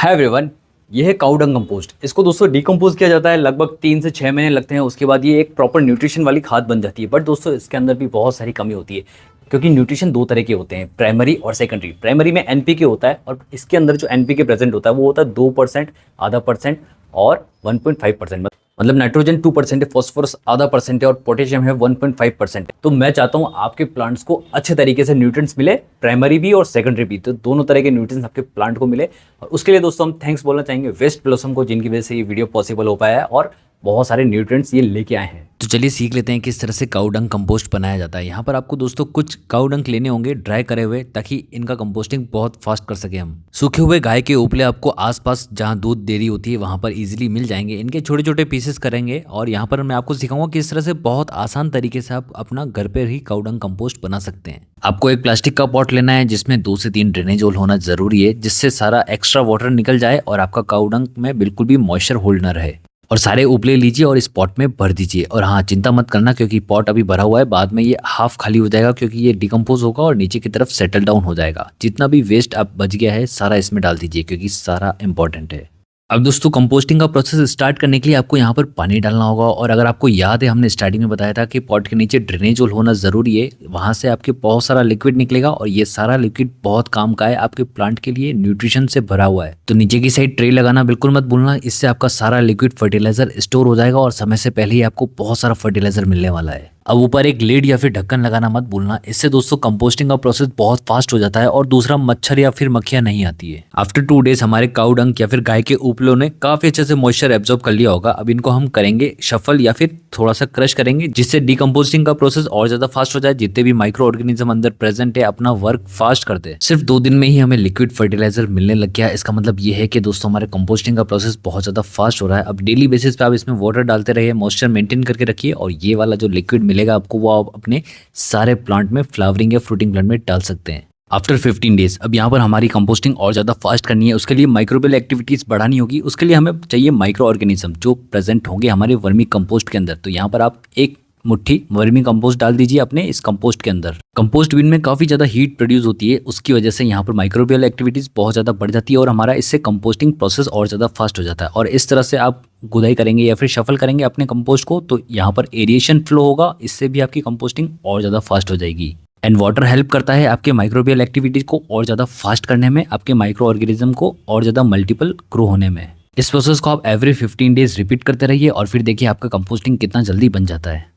Hi everyone, ये है काऊ डंग compost. इसको दोस्तों डिकम्पोज किया जाता है, लगभग 3 से 6 महीने लगते हैं। उसके बाद ये एक प्रॉपर न्यूट्रिशन वाली खाद बन जाती है। बट दोस्तों इसके अंदर भी बहुत सारी कमी होती है, क्योंकि न्यूट्रिशन दो तरह के होते हैं, प्राइमरी और सेकेंडरी। प्राइमरी में एनपीके होता है और इसके अंदर जो एनपीके प्रेजेंट होता है वो होता है 2%, आधा परसेंट और 1.5%। मतलब नाइट्रोजन 2% है, फॉस्फोरस आधा परसेंट है और पोटेशियम है 1.5%। तो मैं चाहता हूँ आपके प्लांट्स को अच्छे तरीके से न्यूट्रिएंट्स मिले, प्राइमरी भी और सेकेंडरी भी, तो दोनों तरह के न्यूट्रिएंट्स आपके प्लांट को मिले। और उसके लिए दोस्तों हम थैंक्स बोलना चाहेंगे वेस्ट ब्लॉसम को, जिनकी वजह से ये वीडियो पॉसिबल हो पाया है और बहुत सारे न्यूट्रिएंट्स ये लेके आए हैं। तो चलिए सीख लेते हैं किस तरह से काऊ डंग कंपोस्ट बनाया जाता है। यहाँ पर आपको दोस्तों कुछ काऊ डंग लेने होंगे ड्राई करे हुए, ताकि इनका कंपोस्टिंग बहुत फास्ट कर सके हम। सूखे हुए गाय के उपले आपको आसपास जहाँ दूध डेयरी होती है वहाँ पर इजीली मिल जाएंगे। इनके छोटे छोटे पीसेस करेंगे और यहाँ पर मैं आपको सिखाऊंगा किस तरह से बहुत आसान तरीके से आप अपना घर पर ही काऊ डंग कंपोस्ट बना सकते हैं। आपको एक प्लास्टिक का पॉट लेना है जिसमें 2 से 3 ड्रेनेज होल होना जरूरी है, जिससे सारा एक्स्ट्रा वाटर निकल जाए और आपका काऊ डंग में बिल्कुल भी मॉइस्चर होल्ड न रहे। और सारे उपले लीजिए और इस पॉट में भर दीजिए। और हाँ, चिंता मत करना क्योंकि पॉट अभी भरा हुआ है, बाद में ये हाफ खाली हो जाएगा क्योंकि ये डिकम्पोज होगा और नीचे की तरफ सेटल डाउन हो जाएगा। जितना भी वेस्ट आप बच गया है सारा इसमें डाल दीजिए क्योंकि सारा इंपॉर्टेंट है। अब दोस्तों कंपोस्टिंग का प्रोसेस स्टार्ट करने के लिए आपको यहाँ पर पानी डालना होगा। और अगर आपको याद है, हमने स्टार्टिंग में बताया था कि पॉट के नीचे ड्रेनेज होल होना ज़रूरी है, वहाँ से आपके बहुत सारा लिक्विड निकलेगा और ये सारा लिक्विड बहुत काम का है, आपके प्लांट के लिए न्यूट्रिशन से भरा हुआ है। तो नीचे की साइड ट्रे लगाना बिल्कुल मत भूलना, इससे आपका सारा लिक्विड फर्टिलाइजर स्टोर हो जाएगा और समय से पहले ही आपको बहुत सारा फर्टिलाइजर मिलने वाला है। अब ऊपर एक लीड या फिर ढक्कन लगाना मत भूलना, इससे दोस्तों कंपोस्टिंग का प्रोसेस बहुत फास्ट हो जाता है और दूसरा मच्छर या फिर मक्खियां नहीं आती है। आफ्टर 2 डेज हमारे काऊ डंग या फिर गाय के उपलों ने काफी अच्छे से मॉइस्चर एब्जॉर्ब कर लिया होगा। अब इनको हम करेंगे शफल या फिर थोड़ा सा क्रश करेंगे, जिससे डिकम्पोस्टिंग का प्रोसेस और ज्यादा फास्ट हो जाए। जितने भी माइक्रो ऑर्गेनिज्म अंदर प्रेजेंट है अपना वर्क फास्ट करते हैं। सिर्फ 2 दिन में ही हमें लिक्विड फर्टिलाइजर मिलने लग गया। इसका मतलब ये है कि दोस्तों हमारे कंपोस्टिंग का प्रोसेस बहुत ज्यादा फास्ट हो रहा है। अब डेली बेसिस पे आप इसमें वाटर डालते रहिए, मॉइस्चर मेंटेन करके रखिए और ये वाला जो लिक्विड मिलेगा आपको वो आप अपने सारे प्लांट में, फ्लावरिंग या फ्रूटिंग प्लांट में डाल सकते हैं। आफ्टर 15 डेज अब यहाँ पर हमारी कंपोस्टिंग और ज़्यादा फास्ट करनी है। उसके लिए माइक्रोबियल एक्टिविटीज़ बढ़ानी होगी। उसके लिए हमें चाहिए माइक्रो ऑर्गेनिज्म जो प्रेजेंट होंगे हमारे वर्मी कंपोस्ट के अंदर। तो यहाँ पर आप एक मुट्ठी वर्मी कंपोस्ट डाल दीजिए अपने इस कंपोस्ट के अंदर। कंपोस्ट बिन में काफ़ी ज़्यादा हीट प्रोड्यूस होती है, उसकी वजह से यहाँ पर माइक्रोबियल एक्टिविटीज़ बहुत ज़्यादा बढ़ जाती है और हमारा इससे कंपोस्टिंग प्रोसेस और ज़्यादा फास्ट हो जाता है। और इस तरह से आप गुदाई करेंगे या फिर शफल करेंगे अपने कंपोस्ट को, तो यहाँ पर एरिएशन फ्लो होगा, इससे भी आपकी कंपोस्टिंग और ज़्यादा फास्ट हो जाएगी। एंड वाटर हेल्प करता है आपके माइक्रोबियल एक्टिविटीज को और ज़्यादा फास्ट करने में, आपके माइक्रो ऑर्गेनिज्म को और ज़्यादा मल्टीपल ग्रो होने में। इस प्रोसेस को आप एवरी 15 डेज रिपीट करते रहिए और फिर देखिए आपका कंपोस्टिंग कितना जल्दी बन जाता है।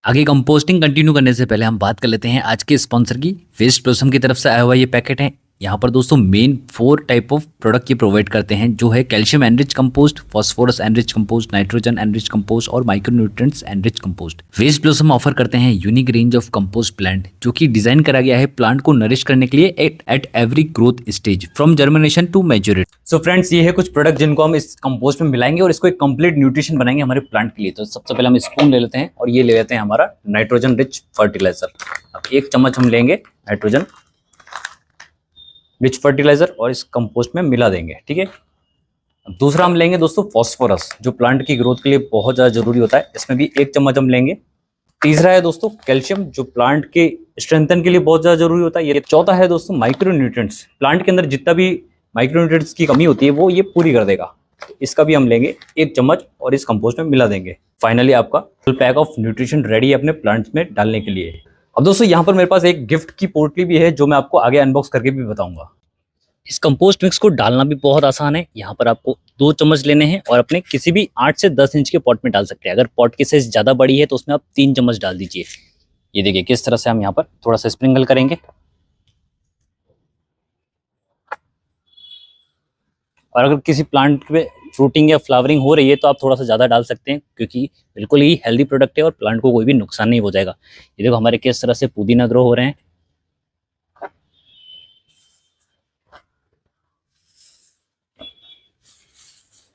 आगे कंपोस्टिंग कंटिन्यू करने से पहले हम बात कर लेते हैं आज के स्पॉन्सर की। वेस्ट ब्लॉसम की तरफ से आया हुआ ये पैकेट है। यहाँ पर दोस्तों मेन 4 टाइप ऑफ प्रोडक्ट ये प्रोवाइड करते हैं, जो है calcium enrich compost, phosphorus enrich compost, nitrogen enrich compost और micronutrients enrich compost. Waste Blossom offer करते हैं unique range of compost plant, जो कि डिजाइन करा गया है प्लांट को नरिश करने के लिए at every growth stage from germination to maturity. So friends, ये है कुछ प्रोडक्ट जिनको हम इस कंपोस्ट में मिलाएंगे और इसको एक कंप्लीट न्यूट्रिशन बनाएंगे हमारे प्लांट के लिए। तो सबसे पहले हम स्पून ले लेते हैं और ये ले लेते हैं हमारा नाइट्रोजन रिच फर्टिलाइजर। अब 1 चम्मच हम लेंगे नाइट्रोजन रिच फर्टिलाइजर और इस कंपोस्ट में मिला देंगे, ठीक है। दूसरा हम लेंगे दोस्तों फॉस्फोरस, जो प्लांट की ग्रोथ के लिए बहुत ज़्यादा जरूरी होता है, इसमें भी 1 चम्मच हम लेंगे। तीसरा है दोस्तों कैल्शियम, जो प्लांट के स्ट्रेंथन के लिए बहुत ज़्यादा जरूरी होता है ये। चौथा है दोस्तों माइक्रो न्यूट्रिएंट्स, प्लांट के अंदर जितना भी माइक्रो न्यूट्रिएंट्स की कमी होती है वो ये पूरी कर देगा। इसका भी हम लेंगे 1 चम्मच और इस कंपोस्ट में मिला देंगे। फाइनली आपका full pack of nutrition ready है अपने प्लांट्स में डालने के लिए। अब दोस्तों यहाँ पर मेरे पास एक गिफ्ट की पोटली भी है, जो मैं आपको आगे अनबॉक्स करके भी बताऊंगा। इस कंपोस्ट मिक्स को डालना भी बहुत आसान है। यहाँ पर आपको 2 चम्मच लेने हैं और अपने किसी भी 8 से 10 इंच के पॉट में डाल सकते हैं। अगर पॉट की साइज ज़्यादा बड़ी है तो उसमें आप 3 चम्मच डाल दीजिए। ये देखिए किस तरह से हम यहाँ पर थोड़ा सा स्प्रिंकल करेंगे और अगर किसी प्लांट में फ्रूटिंग या फ्लावरिंग हो रही है तो आप थोड़ा सा ज़्यादा डाल सकते हैं, क्योंकि बिल्कुल ही हेल्दी प्रोडक्ट है और प्लांट को कोई भी नुकसान नहीं हो जाएगा। ये देखो हमारे किस तरह से पुदीना ग्रो हो रहे हैं।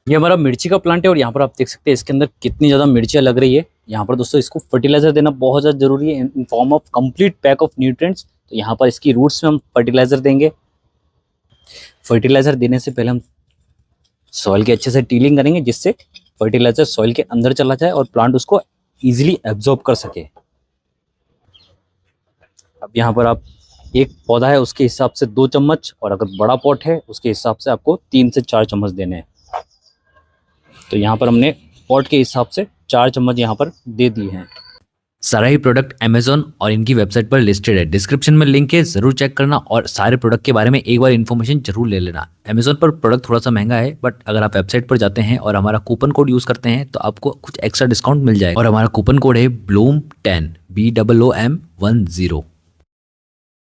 ये हमारा मिर्ची का प्लांट है और यहाँ पर आप देख सकते हैं इसके अंदर कितनी ज़्यादा मिर्चियाँ लग रही है। यहाँ पर दोस्तों इसको फर्टिलाइजर देना बहुत ज़्यादा जरूरी है इन form of complete pack of nutrients. तो यहाँ पर इसकी रूट्स में हम फर्टिलाइजर देंगे। फर्टिलाइजर देने से पहले हम सॉइल की अच्छे से टीलिंग करेंगे, जिससे फर्टिलाइजर सॉइल के अंदर चला जाए और प्लांट उसको इजीली एब्जॉर्ब कर सके। अब यहाँ पर आप एक पौधा है उसके हिसाब से 2 चम्मच, और अगर बड़ा पॉट है उसके हिसाब से आपको 3 से 4 चम्मच देने हैं। तो यहाँ पर हमने पॉट के हिसाब से 4 चम्मच यहाँ पर दे दिए हैं। सारा ही प्रोडक्ट अमेजोन और इनकी वेबसाइट पर लिस्टेड है, डिस्क्रिप्शन में लिंक है, जरूर चेक करना और सारे प्रोडक्ट के बारे में एक बार इन्फॉर्मेशन जरूर ले लेना। अमेजोन पर प्रोडक्ट थोड़ा सा महंगा है, बट अगर आप वेबसाइट पर जाते हैं और हमारा कूपन कोड यूज करते हैं तो आपको कुछ एक्स्ट्रा डिस्काउंट मिल जाएगा। और हमारा कूपन कोड है BLOOM10 BOOM10।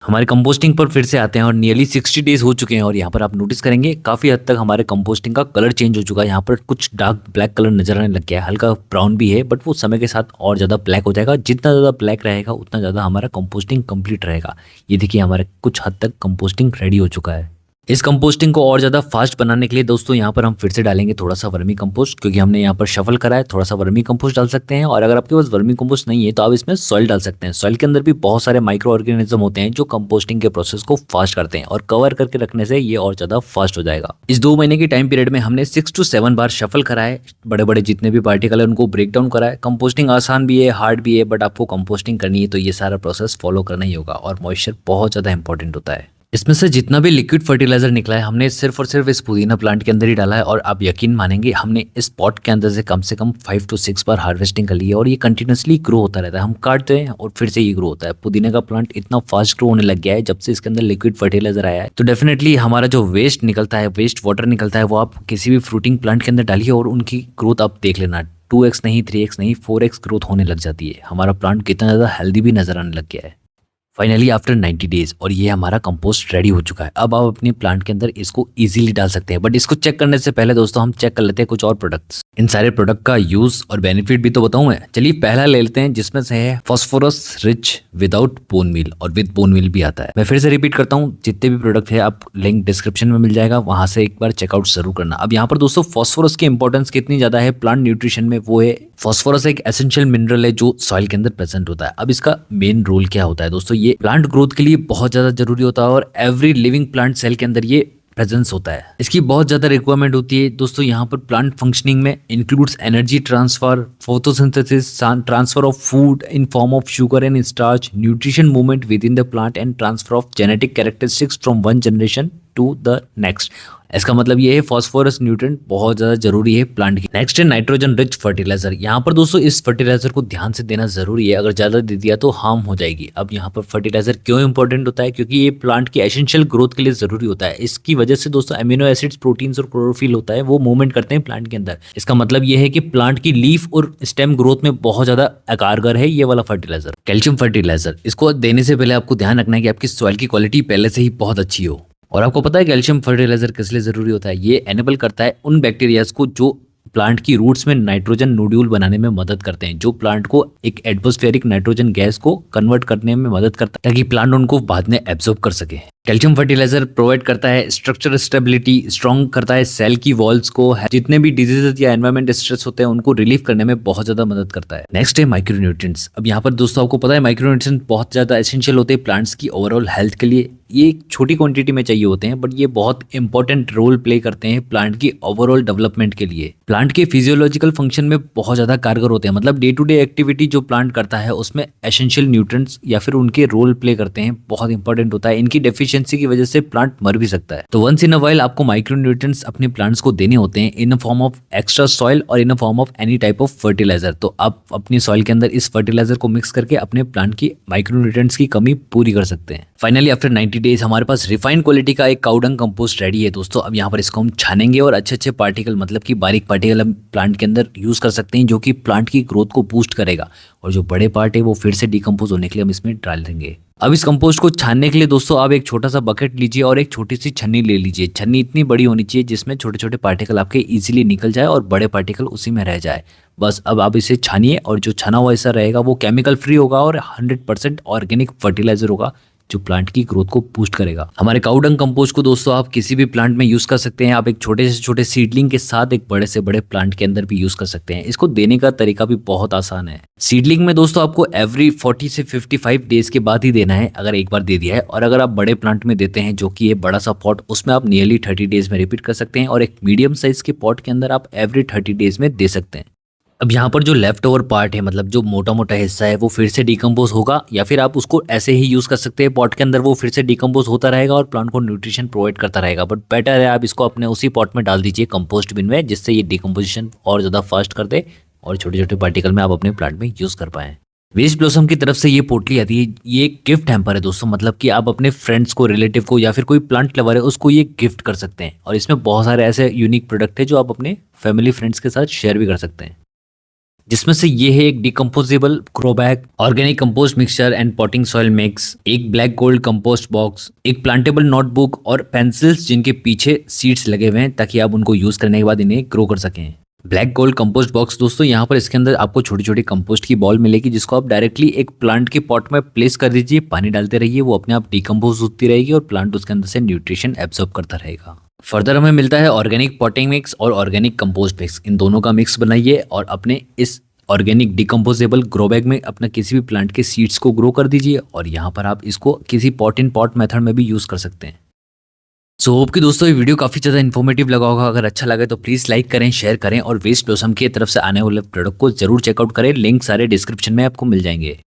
हमारे कंपोस्टिंग पर फिर से आते हैं और नियरली 60 डेज हो चुके हैं और यहाँ पर आप नोटिस करेंगे काफ़ी हद तक हमारे कंपोस्टिंग का कलर चेंज हो चुका है। यहाँ पर कुछ डार्क ब्लैक कलर नजर आने लग गया है, हल्का ब्राउन भी है, बट वो समय के साथ और ज़्यादा ब्लैक हो जाएगा। जितना ज़्यादा ब्लैक रहेगा उतना ज़्यादा हमारा कंपोस्टिंग कंप्लीट रहेगा। ये देखिए हमारे कुछ हद तक कंपोस्टिंग रेडी हो चुका है। इस कंपोस्टिंग को और ज़्यादा फास्ट बनाने के लिए दोस्तों यहाँ पर हम फिर से डालेंगे थोड़ा सा वर्मी कंपोस्ट, क्योंकि हमने यहाँ पर शफल करा है। थोड़ा सा वर्मी कंपोस्ट डाल सकते हैं, और अगर आपके पास वर्मी कंपोस्ट नहीं है तो आप इसमें सॉइल डाल सकते हैं। सॉइल के अंदर भी बहुत सारे माइक्रो ऑर्गेनिज्म होते हैं जो कंपोस्टिंग के प्रोसेस को फास्ट करते हैं, और कवर करके रखने से ये और ज़्यादा फास्ट हो जाएगा। इस 2 महीने की टाइम पीरियड में हमने 6 to 7 बार शफल करा है, बड़े बड़े जितने भी पार्टिकल है उनको ब्रेक डाउन करा है। कंपोस्टिंग आसान भी है, हार्ड भी है, बट आपको कंपोस्टिंग करनी है तो ये सारा प्रोसेस फॉलो करना ही होगा। और मॉइस्चर बहुत ज़्यादा इंपॉर्टेंट होता है। इसमें से जितना भी लिक्विड फर्टिलाइजर निकला है हमने सिर्फ और सिर्फ इस पुदीना प्लांट के अंदर ही डाला है, और आप यकीन मानेंगे हमने इस पॉट के अंदर से कम 5 to 6 बार हार्वेस्टिंग कर ली है, और ये कंटिन्यूसली ग्रो होता रहता है। हम काटते हैं और फिर से ये ग्रो होता है। पुदीना का प्लांट इतना फास्ट ग्रो होने लग गया है जब से इसके अंदर लिक्विड फर्टिलाइजर आया है। तो डेफिनेटली हमारा जो वेस्ट निकलता है, वेस्ट वाटर निकलता है, वो आप किसी भी फ्रूटिंग प्लांट के अंदर डालिए और उनकी ग्रोथ आप देख लेना। 2x नहीं, 3x नहीं, 4x ग्रोथ होने लग जाती है। हमारा प्लांट कितना ज़्यादा हेल्दी भी नजर आने लग गया है। फाइनली आफ्टर 90 डेज और ये हमारा कंपोस्ट रेडी हो चुका है। अब आप अपने प्लांट के अंदर इसको इजीली डाल सकते हैं, बट इसको चेक करने से पहले दोस्तों हम चेक कर लेते हैं कुछ और प्रोडक्ट्स। इन सारे प्रोडक्ट का यूज और बेनिफिट भी तो बताऊं मैं। चलिए पहला ले लेते हैं, जिसमें से है phosphorus rich without bone meal, और विद बोन मील भी आता है। मैं फिर से रिपीट करता हूँ, जितने भी प्रोडक्ट है आप लिंक डिस्क्रिप्शन में मिल जाएगा, वहां से एक बार चेकआउट जरूर करना। अब यहाँ पर दोस्तों फास्फोरस की इंपॉर्टेंस कितनी ज्यादा है प्लांट न्यूट्रिशन में, वो है फास्फोरस एक एसेंशियल मिनरल है जो सॉइल के अंदर प्रेजेंट होता है। अब इसका मेन रोल क्या होता है दोस्तों, ये प्लांट ग्रोथ के लिए बहुत ज्यादा जरूरी होता है, और एवरी लिविंग प्लांट सेल के अंदर ये प्रेजेंस होता है। इसकी बहुत ज्यादा रिक्वायरमेंट होती है दोस्तों। यहाँ पर प्लांट फंक्शनिंग में includes energy transfer, photosynthesis, transfer of food in form of sugar and starch, nutrition movement within the plant, and transfer of genetic characteristics from one generation to the next. इसका मतलब ये है phosphorus nutrient बहुत ज्यादा जरूरी है plant की। Next है नाइट्रोजन रिच फर्टिलाइजर। यहाँ पर दोस्तों इस फर्टिलाइजर को ध्यान से देना जरूरी है, अगर ज्यादा दे दिया तो हार्म हो जाएगी। अब यहाँ पर फर्टिलाइजर क्यों इंपॉर्टेंट होता है, क्योंकि ये प्लांट की एसेंशियल ग्रोथ के लिए जरूरी होता है। इसकी वजह से दोस्तों अमीनो एसिड्स, प्रोटीन्स और क्लोरोफिल होता है, वो मूवमेंट करते हैं प्लांट के अंदर। इसका मतलब ये है कि प्लांट की लीफ और स्टेम ग्रोथ में बहुत ज्यादा कारगर है ये वाला फर्टिलाइजर। कैल्शियम फर्टिलाइजर, इसको देने से पहले आपको ध्यान रखना है कि आपकी सॉइल की क्वालिटी पहले से ही बहुत अच्छी हो। और आपको पता है कैल्शियम फर्टिलाइजर किस लिए जरूरी होता है, ये एनेबल करता है उन बैक्टीरियाज को जो प्लांट की रूट्स में नाइट्रोजन नोड्यूल बनाने में मदद करते हैं, जो प्लांट को एक एटमॉस्फेरिक नाइट्रोजन गैस को कन्वर्ट करने में मदद करता है, ताकि प्लांट उनको बाद में एब्जॉर्ब कर सके। कैल्शियम फर्टिलाइजर प्रोवाइड करता है स्ट्रक्चर स्टेबिलिटी, स्ट्रॉन्ग करता है सेल की वॉल्स को, जितने भी डिजीजेस या एनवायरमेंट स्ट्रेस होते हैं उनको रिलीफ करने में बहुत ज्यादा मदद करता है। नेक्स्ट है माइक्रोन्यूट्रिएंट्स। अब यहाँ पर दोस्तों आपको पता है माइक्रोन्यूट्रिएंट्स बहुत ज्यादा एसेंशियल होते हैं प्लांट्स की ओवरऑल हेल्थ के लिए। ये एक छोटी क्वांटिटी में चाहिए होते हैं, बट ये बहुत इंपॉर्टेंट रोल प्ले करते हैं प्लांट की ओवरऑल डेवलपमेंट के लिए। प्लांट के फिजियोलॉजिकल फंक्शन में बहुत ज्यादा कारगर होते हैं, मतलब डे टू डे एक्टिविटी जो प्लांट करता है उसमें एसेंशियल न्यूट्रिएंट्स या फिर उनके रोल प्ले करते हैं, बहुत इंपॉर्टेंट होता है। इनकी डेफिशिएंसी की वजह से प्लांट मर भी सकता है। तो वंस इन अ वाइल आपको माइक्रोन्यूट्रिएंट्स अपने प्लांट्स को देने होते हैं in a form of extra soil और in a form of any type of fertiliser. तो आप अपनी सॉइल के अंदर इस फर्टिलाइजर को मिक्स करके अपने प्लांट की माइक्रोन्यूट्रिएंट्स की कमी पूरी कर सकते हैं। फाइनली आफ्टर 90 डेज हमारे पास रिफाइंड क्वालिटी का एक काउडंग कंपोस्ट रेडी है दोस्तों। अब यहाँ पर इसको हम छानेंगे और अच्छे अच्छे पार्टिकल, मतलब कि बारीक पार्टिकल हम प्लांट के अंदर यूज कर सकते हैं, जो कि प्लांट की ग्रोथ को बूस्ट करेगा, और जो बड़े पार्ट है वो फिर से डिकम्पोज होने के लिए हम इसमें डाल देंगे। अब इस कंपोस्ट को छानने के लिए दोस्तों आप एक छोटा सा बकेट लीजिए और एक छोटी सी छन्नी ले लीजिए। छन्नी इतनी बड़ी होनी चाहिए जिसमें छोटे छोटे पार्टिकल आपके इजीली निकल जाए और बड़े पार्टिकल उसी में रह जाए। बस अब आप इसे छानिए, और जो छना हुआ हिस्सा रहेगा वो केमिकल फ्री होगा और 100% ऑर्गेनिक फर्टिलाइजर होगा, जो प्लांट की ग्रोथ को बूस्ट करेगा। हमारे काउडंग कंपोस्ट को दोस्तों आप किसी भी प्लांट में यूज कर सकते हैं। आप एक छोटे से छोटे सीडलिंग के साथ एक बड़े से बड़े प्लांट के अंदर भी यूज कर सकते हैं। इसको देने का तरीका भी बहुत आसान है। सीडलिंग में दोस्तों आपको एवरी 40 से 55 डेज के बाद ही देना है, अगर एक बार दे दिया है। और अगर आप बड़े प्लांट में देते हैं, जो कि ये बड़ा सा पॉट, उसमें आप नियरली 30 डेज में रिपीट कर सकते हैं, और एक मीडियम साइज के पॉट के अंदर आप एवरी 30 डेज में दे सकते हैं। अब यहाँ पर जो लेफ्ट ओवर पार्ट है, मतलब जो मोटा मोटा हिस्सा है, वो फिर से डिकम्पोज होगा, या फिर आप उसको ऐसे ही यूज़ कर सकते हैं पॉट के अंदर, वो फिर से डिकम्पोज होता रहेगा और प्लांट को न्यूट्रिशन प्रोवाइड करता रहेगा। बट बेटर है आप इसको अपने उसी पॉट में डाल दीजिए कंपोस्ट बिन में, जिससे ये डिकम्पोजिशन और ज़्यादा फास्ट कर दे और छोटे छोटे पार्टिकल में आप अपने प्लांट में यूज़ कर पाएँ। वेस्ट ब्लॉसम की तरफ से ये पोटली आती है, ये एक गिफ्ट हैम्पर है दोस्तों, मतलब कि आप अपने फ्रेंड्स को, रिलेटिव को, या फिर कोई प्लांट लवर है उसको ये गिफ्ट कर सकते हैं। और इसमें बहुत सारे ऐसे यूनिक प्रोडक्ट है जो आप अपने फैमिली फ्रेंड्स के साथ शेयर भी कर सकते हैं, जिसमें से ये है एक decomposable grow bag, organic compost mixture and potting soil mix, एक ब्लैक गोल्ड कंपोस्ट बॉक्स, एक प्लांटेबल नोटबुक और पेंसिल्स जिनके पीछे सीड्स लगे हुए हैं ताकि आप उनको यूज करने के बाद इन्हें ग्रो कर सकें। ब्लैक गोल्ड कंपोस्ट बॉक्स दोस्तों, यहाँ पर इसके अंदर आपको छोटी छोटी कंपोस्ट की बॉल मिलेगी, जिसको आप डायरेक्टली एक प्लांट के पॉट में प्लेस कर दीजिए, पानी डालते रहिए, वो अपने आप डिकम्पोज होती रहेगी और प्लांट उसके अंदर से न्यूट्रिशन एब्जॉर्ब करता रहेगा। फर्दर हमें मिलता है ऑर्गेनिक पॉटिंग मिक्स और ऑर्गेनिक कंपोस्ट मिक्स, इन दोनों का मिक्स बनाइए और अपने इस ऑर्गेनिक डिकम्पोजेबल ग्रो बैग में अपना किसी भी प्लांट के सीड्स को ग्रो कर दीजिए, और यहाँ पर आप इसको किसी पॉट इन पॉट मेथड में भी यूज़ कर सकते हैं। सो होप कि दोस्तों ये वीडियो काफ़ी ज़्यादा इन्फॉर्मेटिव लगा होगा। अगर अच्छा लगे तो प्लीज़ लाइक करें, शेयर करें और वेस्ट ब्लॉसम की तरफ से आने वाले प्रोडक्ट को जरूर चेकआउट करें। लिंक सारे डिस्क्रिप्शन में आपको मिल जाएंगे।